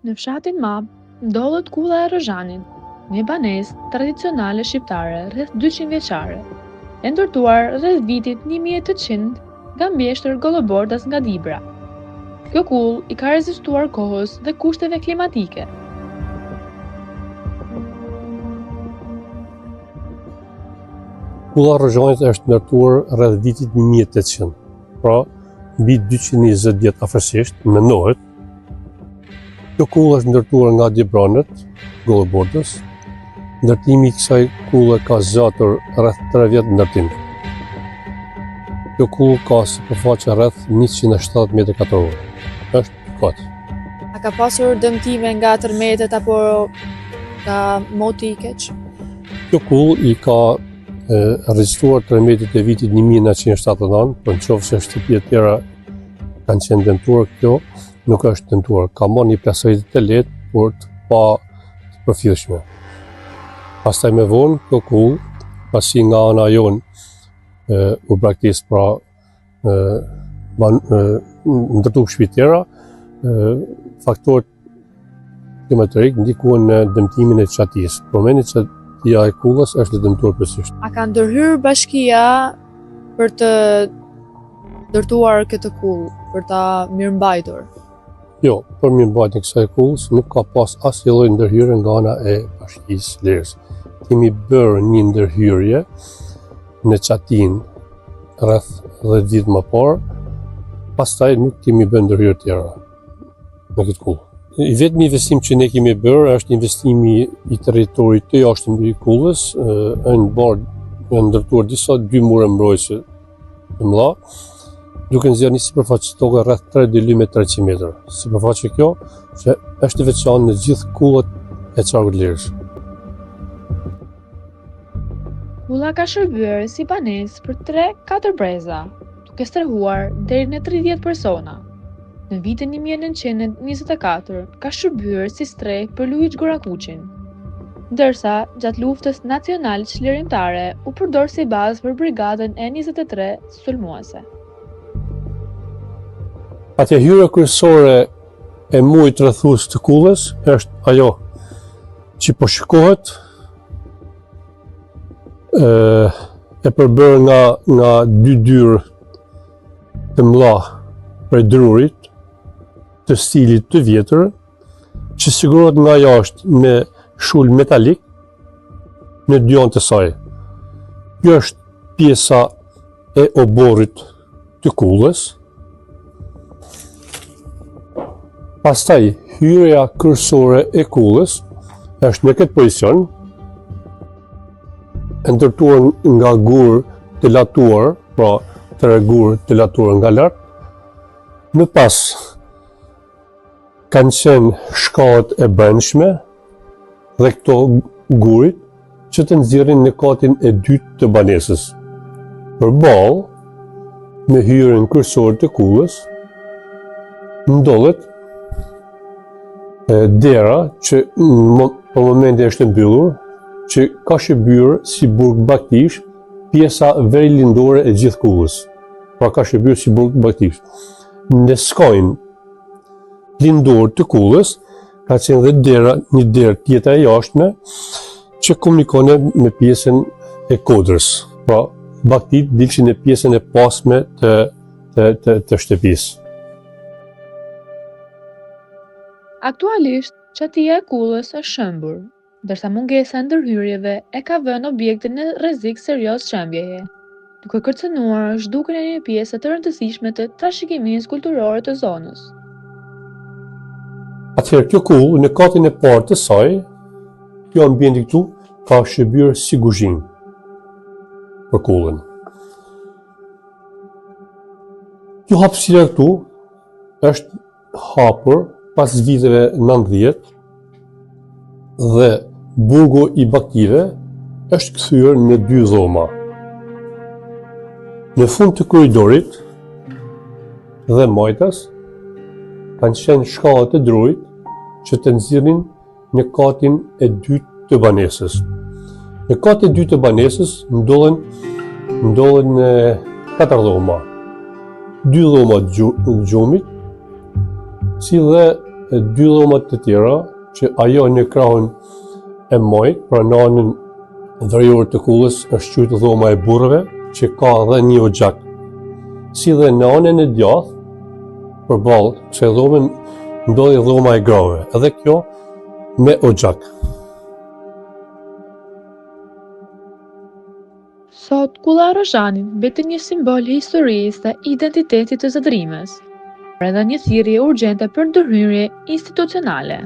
Në fshatin Mab, ndodhet kulla e Rrozhanit, një banesë tradicionale shqiptare rreth 200 vjeçare, e ndërtuar rreth vitit 1800 nga mjeshtër Gollobordas nga Dibra. Kjo kullë i ka rezistuar kohës dhe kushteve klimatike. Kulla e Rrozhanit është ndërtuar rreth vitit 1800, pra mbi 220 vjet afërsisht, mendohet. Kjo kullë është ndërtuar nga Dibranët, Gollobordas. Ndërtimi i kësaj kulle ka zgjatur rreth 3 vjet ndërtim. Kjo kullë ka sipërfaqe rreth 170 metra katror. Është kot. A ka pasur dëmtime nga tërmetet apo nga moti i keq? Kjo kullë i ka rezistuar tërmetet e vitit 1979, por nëse shtëpi të tjera kanë qenë dëmtuar, kjo nuk është dëmtuar. Ka marrë një plasëri të lehtë, por të pa të përfillshme. Pastaj me vonë, kjo kullë, pasi nga ana jonë u braktis pra ndërtu shtëpi tjera, faktorët klimatike ndikuan në dëmtimin e çatisë. Problemi i çatia e kullës është dëmtuar plotësisht. A ka ndërhyrë bashkia për të ndërtuar këtë kullë, për ta mirëmbajtur? Jo, për mirëmbajtjen e kësaj kullës nuk ka pas asnjë lloj ndërhyrje nga ana e Bashkisë Lirës. Kemi bërë një ndërhyrje në çatin rreth 10 vjet më parë, pastaj nuk kemi bërë ndërhyrje tjera në këtë kullë. I vetmi investim që ne kemi bërë është investimi i territorit të jashtëm të kullës, janë ndërtuar dy mure mbrojtëse të mëdha, duke nxjerrë një sipërfaqe toke rreth 3 dylym me 300 metra. Sipërfaqe kjo që është e veçantë në gjithë kullat e qarkut lirës. Kulla ka shërbyer si banesë për 3-4 breza, duke strehuar deri në 30 persona. Në vitin 1924 ka shërbyer si strehë për Luiç Gorakuqin, ndërsa gjatë luftës nacionale çlirimtare u përdor si bazë për brigadën e 23 sulmuese. Atje hyrja kryesore e muajit rrethues të kullës është ajo që po shikohet, e përbërë nga dy dyrë të mëdha prej drurit të stilit të vjetër, që sigurohet nga jashtë me shul metalik në dy anë të saj. Kjo është pjesa e oborrit të kullës. Pastaj hyrja kryesore e kullës është në këtë pozicion, e ndërtuar nga gur të latuar, pra 3 gur të latuar nga lart. Më pas kanë qenë shkallët e brendshme dhe këto gurit që të nxjerrin në katin e dytë të banesës. Përballë me hyrjen kryesore të kullës ndodhet dera që për momentin është mbyllur, që ka shërbyer si burg baktish pjesa verilindore e gjithë kullës. Pra ka shërbyer si burg baktish. Në skajin lindor të kullës ka qenë dhe një derë tjetër e jashtme që komunikon me pjesën e kodrës. Pra baktit dilshin në pjesën e pasme të shtëpisë. Aktualisht, çatia e kullës është shëmbur, ndërsa mungesa e ndërhyrjeve e ka vënë objektin në rrezik serioz shëmbjeje, duke kërcënuar zhdukjen e një pjese të rëndësishme të trashëgimisë kulturore të zonës. Atëherë kjo kullë në katin e parë të saj, kjo ambienti këtu ka shërbyer si kuzhinë për kullën. Kjo hapësira këtu është hapur pas viteve 90 dhe burgu i baktive është kthyer në 2 dhoma. Në fund të korridorit dhe majtas kanë qenë shkallët e drurit që të nxjerrin në katin e dytë të banesës. Në katin e dytë të banesës ndodhen 4 dhoma. 2 dhoma të gjumit, si dhe dy dhomat të tjera, që ajo në krahun e majt, pra në anën veriore të kullës është quajtur dhoma e burrëve, që ka edhe një oxhak. Si dhe në anën e djathtë, përballë kësaj dhome ndodhi dhoma e grave, edhe kjo me oxhak. Sot, kulla e Rozhanit mbeti një simbol i historisë dhe identitetit të Zëdrimës, por edhe një thirrje urgjente për ndërhyrje institucionale.